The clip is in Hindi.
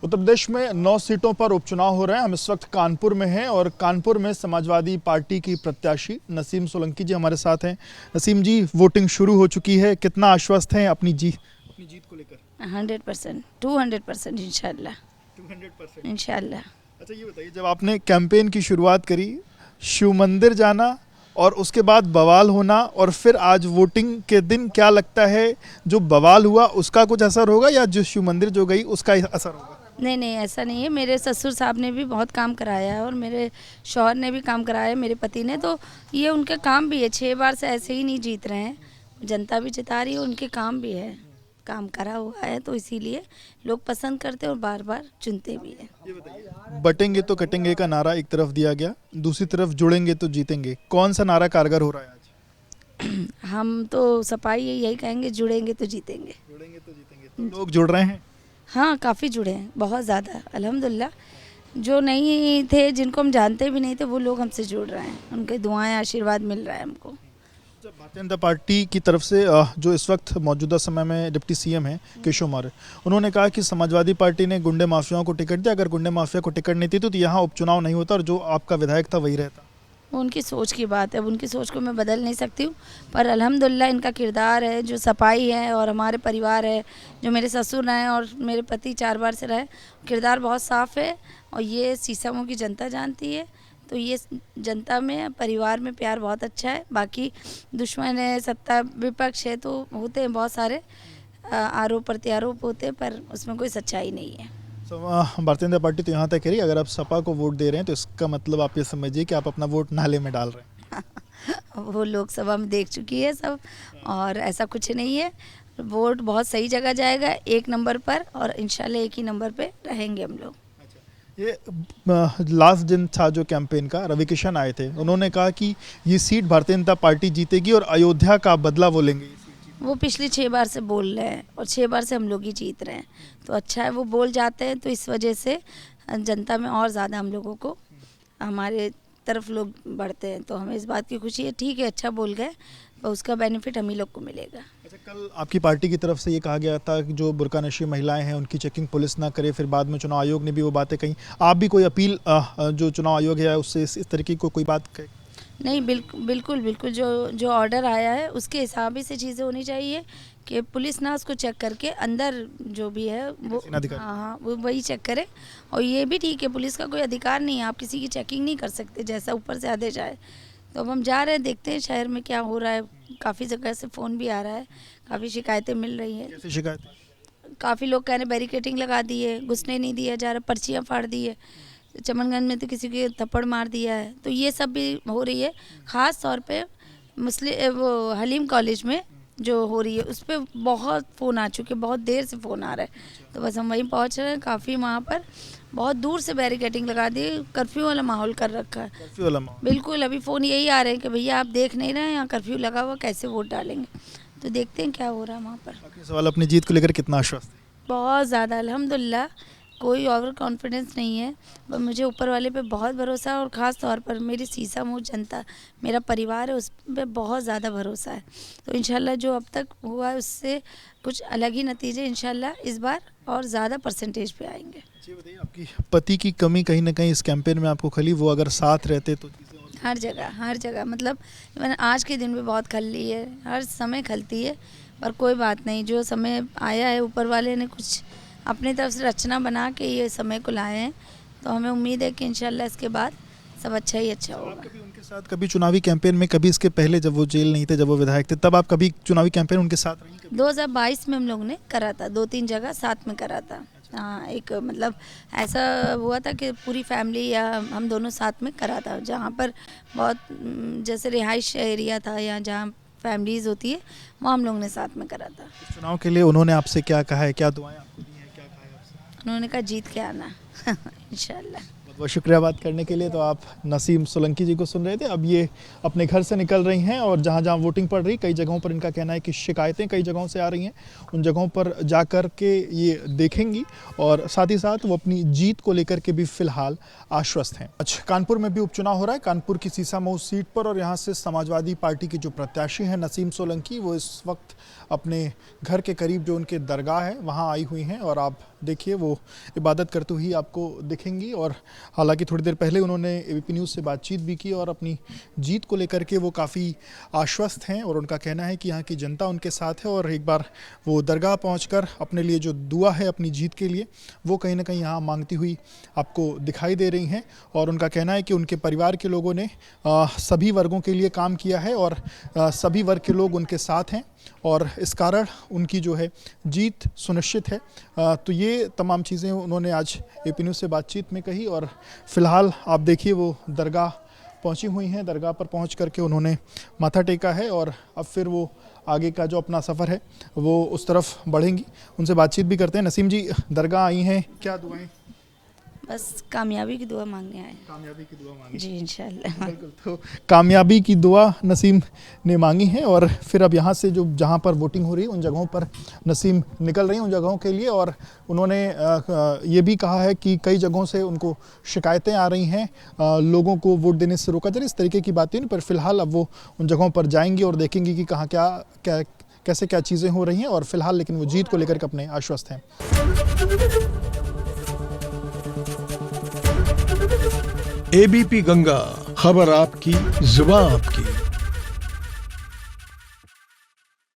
उत्तर प्रदेश में 9 सीटों पर उपचुनाव हो रहे हैं। हम इस वक्त कानपुर में हैं और कानपुर में समाजवादी पार्टी की प्रत्याशी नसीम सोलंकी जी हमारे साथ हैं। नसीम जी, वोटिंग शुरू हो चुकी है, कितना आश्वस्त हैं अपनी जीत को लेकर? 100%, 200% इंशाल्लाह। 200% इंशाल्लाह। अच्छा, ये बताइए, जब आपने कैंपेन की शुरुआत करी, शिव मंदिर जाना और उसके बाद बवाल होना और फिर आज वोटिंग के दिन, क्या लगता है जो बवाल हुआ उसका कुछ असर होगा या जो शिव मंदिर जो गई उसका असर होगा? नहीं नहीं, ऐसा नहीं है। मेरे ससुर साहब ने भी बहुत काम कराया है और मेरे शौहर ने भी काम कराया है, मेरे पति ने। तो ये उनका काम भी है, 6 बार से ऐसे ही नहीं जीत रहे हैं। जनता भी जिता रही है, उनके काम भी है, काम करा हुआ है, तो इसीलिए लोग पसंद करते हैं और बार बार चुनते भी हैं। ये बताइए, बटेंगे तो कटेंगे का नारा एक तरफ दिया गया, दूसरी तरफ जुड़ेंगे तो जीतेंगे, कौन सा नारा कारगर हो रहा है आज? हम तो सपाई यही कहेंगे, जुड़ेंगे तो जीतेंगे। जुड़ेंगे तो जीतेंगे। तो लोग जुड़ रहे हैं? हाँ, काफ़ी जुड़े हैं, बहुत ज़्यादा अल्हम्दुलिल्लाह। जो नहीं थे, जिनको हम जानते भी नहीं थे, वो लोग हमसे जुड़ रहे हैं, उनके दुआएं आशीर्वाद मिल रहा है हमको। भारतीय जनता पार्टी की तरफ से जो इस वक्त मौजूदा समय में डिप्टी सीएम हैं केशव मौर्य, उन्होंने कहा कि समाजवादी पार्टी ने गुंडे माफियाओं को टिकट दिया, अगर गुंडे माफिया को टिकट नहीं थी तो यहाँ उपचुनाव नहीं होता और जो आपका विधायक था वही रहता। वो उनकी सोच की बात है, अब उनकी सोच को मैं बदल नहीं सकती हूँ, पर अल्हम्दुलिल्लाह इनका किरदार है, जो सफाई है, और हमारे परिवार है, जो मेरे ससुर हैं और मेरे पति 4 बार से रहे, किरदार बहुत साफ़ है और ये सीसामऊ की जनता जानती है। तो ये जनता में, परिवार में प्यार बहुत अच्छा है। बाकी दुश्मन है, सत्ता विपक्ष है, तो होते हैं बहुत सारे आरोप प्रत्यारोप होते हैं, पर उसमें कोई सच्चाई नहीं है। भारतीय जनता पार्टी तो यहाँ तक कह रही है, अगर आप सपा को वोट दे रहे हैं तो इसका मतलब आप ये समझिए कि आप अपना वोट नाले में डाल रहे हैं। वो लोकसभा में देख चुकी है सब, और ऐसा कुछ नहीं है। वोट बहुत सही जगह जाएगा, 1 नंबर पर, और इंशाल्लाह 1 ही नंबर पे रहेंगे हम लोग। ये लास्ट दिन था जो कैंपेन का, रवि किशन आए थे, उन्होंने कहा कि ये सीट भारतीय जनता पार्टी जीतेगी और अयोध्या का बदला वो लेंगे। वो पिछली 6 बार से बोल रहे हैं और 6 बार से हम लोग ही जीत रहे हैं, तो अच्छा है वो बोल जाते हैं, तो इस वजह से जनता में और ज़्यादा हम लोगों को, हमारे तरफ लोग बढ़ते हैं, तो हमें इस बात की खुशी है। ठीक है, अच्छा बोल गए, तो उसका बेनिफिट हम ही लोग को मिलेगा। अच्छा, कल आपकी पार्टी की तरफ से ये कहा गया था कि जो बुर्का नशी महिलाएं हैं उनकी चेकिंग पुलिस ना करे, फिर बाद में चुनाव आयोग ने भी वो बातें कही। आप भी कोई अपील जो चुनाव आयोग है उससे इस तरीके को कोई बात कहे? नहीं, बिल्कुल बिल्कुल, जो ऑर्डर आया है उसके हिसाब से चीज़ें होनी चाहिए, कि पुलिस ना उसको चेक करके अंदर जो भी है वो, हाँ, वो वही चेक करे। और ये भी ठीक है, पुलिस का कोई अधिकार नहीं है, आप किसी की चेकिंग नहीं कर सकते, जैसा ऊपर से आदेश आए। तो अब हम जा रहे हैं, देखते हैं शहर में क्या हो रहा है। काफ़ी जगह से फ़ोन भी आ रहा है, काफ़ी शिकायतें मिल रही हैं। कैसी शिकायत? काफ़ी लोग कह रहे बैरिकेटिंग लगा दी है, घुसने नहीं दिया जा रहा, पर्चियाँ फाड़ दी है, चमनगंज में तो किसी के थप्पड़ मार दिया है, तो ये सब भी हो रही है। ख़ास तौर पे वो हलीम कॉलेज में जो हो रही है, उस पर बहुत फ़ोन आ चुके, बहुत देर से फ़ोन आ रहा है, तो बस हम वहीं पहुंच रहे हैं। काफ़ी वहाँ पर बहुत दूर से बैरिकेटिंग लगा दी, कर्फ्यू वाला माहौल कर रखा है। कर्फ्यू वाला माहौल? बिल्कुल। अभी फ़ोन यही आ रहे हैं कि भैया आप देख नहीं रहे हैं, यहाँ कर्फ्यू लगा हुआ, कैसे वोट डालेंगे, तो देखते हैं क्या हो रहा है वहाँ पर। सवाल, अपनी जीत को लेकर कितना आश्वस्त? बहुत ज़्यादा अल्हम्दुलिल्लाह, कोई ओवर कॉन्फिडेंस नहीं है, पर मुझे ऊपर वाले पे बहुत भरोसा है, और ख़ास तौर पर मेरी सीसामऊ जनता, मेरा परिवार है, उस पर बहुत ज़्यादा भरोसा है। तो इंशाल्लाह जो अब तक हुआ है उससे कुछ अलग ही नतीजे इंशाल्लाह इस बार और ज़्यादा परसेंटेज पे आएंगे। बताइए, आपकी पति की कमी कहीं ना कहीं इस कैंपेन में आपको खली, वो अगर साथ रहते तो? हर जगह, मतलब मैंने आज के दिन भी बहुत खल ली है, हर समय खलती है, पर कोई बात नहीं, जो समय आया है ऊपर वाले ने कुछ अपनी तरफ से रचना बना के ये समय को लाए हैं, तो हमें उम्मीद है कि इंशाल्लाह इसके बाद सब अच्छा ही अच्छा होगा। कभी उनके साथ, कभी चुनावी कैंपेन में, कभी इसके पहले जब वो जेल नहीं थे, जब वो विधायक थे, तब आप कभी चुनावी कैंपेन उनके साथ रही? 2022 में हम लोग ने करा था, 2-3 जगह साथ में करा था। हाँ, एक मतलब ऐसा हुआ था कि पूरी फैमिली या हम दोनों साथ में करा था, जहाँ पर बहुत जैसे रिहाइश एरिया था या जहाँ फैमिलीज़ होती है, वहाँ हम लोग ने साथ में करा था। चुनाव के लिए उन्होंने आपसे क्या कहा है, क्या दुआएं आपको दी हैं, क्या कहा है आपसे? उन्होंने कहा जीत के आना इंशाल्लाह। बहुत शुक्रिया बात करने के लिए। तो आप नसीम सोलंकी जी को सुन रहे थे। अब ये अपने घर से निकल रही हैं और जहाँ जहाँ वोटिंग पड़ रही, कई जगहों पर इनका कहना है कि शिकायतें कई जगहों से आ रही हैं, उन जगहों पर जा कर के ये देखेंगी और साथ ही साथ वो अपनी जीत को लेकर के भी फिलहाल आश्वस्त हैं। अच्छा, कानपुर में भी उपचुनाव हो रहा है, कानपुर की सीसामऊ सीट पर, और यहाँ से समाजवादी पार्टी की जो प्रत्याशी हैं नसीम सोलंकी, वो इस वक्त अपने घर के करीब जो उनके दरगाह है वहाँ आई हुई हैं और आप देखिए वो इबादत करते हुए आपको दिखेंगी। और हालांकि थोड़ी देर पहले उन्होंने एबीपी न्यूज़ से बातचीत भी की और अपनी जीत को लेकर के वो काफ़ी आश्वस्त हैं और उनका कहना है कि यहाँ की जनता उनके साथ है। और एक बार वो दरगाह पहुंचकर अपने लिए जो दुआ है अपनी जीत के लिए वो कहीं ना कहीं यहाँ मांगती हुई आपको दिखाई दे रही हैं। और उनका कहना है कि उनके परिवार के लोगों ने सभी वर्गों के लिए काम किया है और सभी वर्ग के लोग उनके साथ हैं और इस कारण उनकी जो है जीत सुनिश्चित है। तो ये तमाम चीज़ें उन्होंने आज एपी न्यूज़ से बातचीत में कही। और फिलहाल आप देखिए वो दरगाह पहुंची हुई हैं, दरगाह पर पहुंच करके उन्होंने माथा टेका है और अब फिर वो आगे का जो अपना सफ़र है वो उस तरफ बढ़ेंगी। उनसे बातचीत भी करते हैं। नसीम जी, दरगाह आई हैं, क्या दुआएं? बस कामयाबी की दुआ मांगने आए। कामयाबी की दुआ मांगी जी इंशाल्लाह। बिल्कुल, तो कामयाबी की दुआ नसीम ने मांगी है और फिर अब यहाँ से जो जहाँ पर वोटिंग हो रही है उन जगहों पर नसीम निकल रही हैं उन जगहों के लिए। और उन्होंने ये भी कहा है कि कई जगहों से उनको शिकायतें आ रही हैं, लोगों को वोट देने से रोका जा रहा है, इस तरीके की बातें नहीं। पर फिलहाल अब वो उन जगहों पर जाएंगी और देखेंगी कि कहाँ क्या क्या कैसे क्या चीज़ें हो रही हैं। और फिलहाल लेकिन वो जीत को लेकर के अपने आश्वस्त हैं। एबीपी गंगा, खबर आपकी, जुबान आपकी।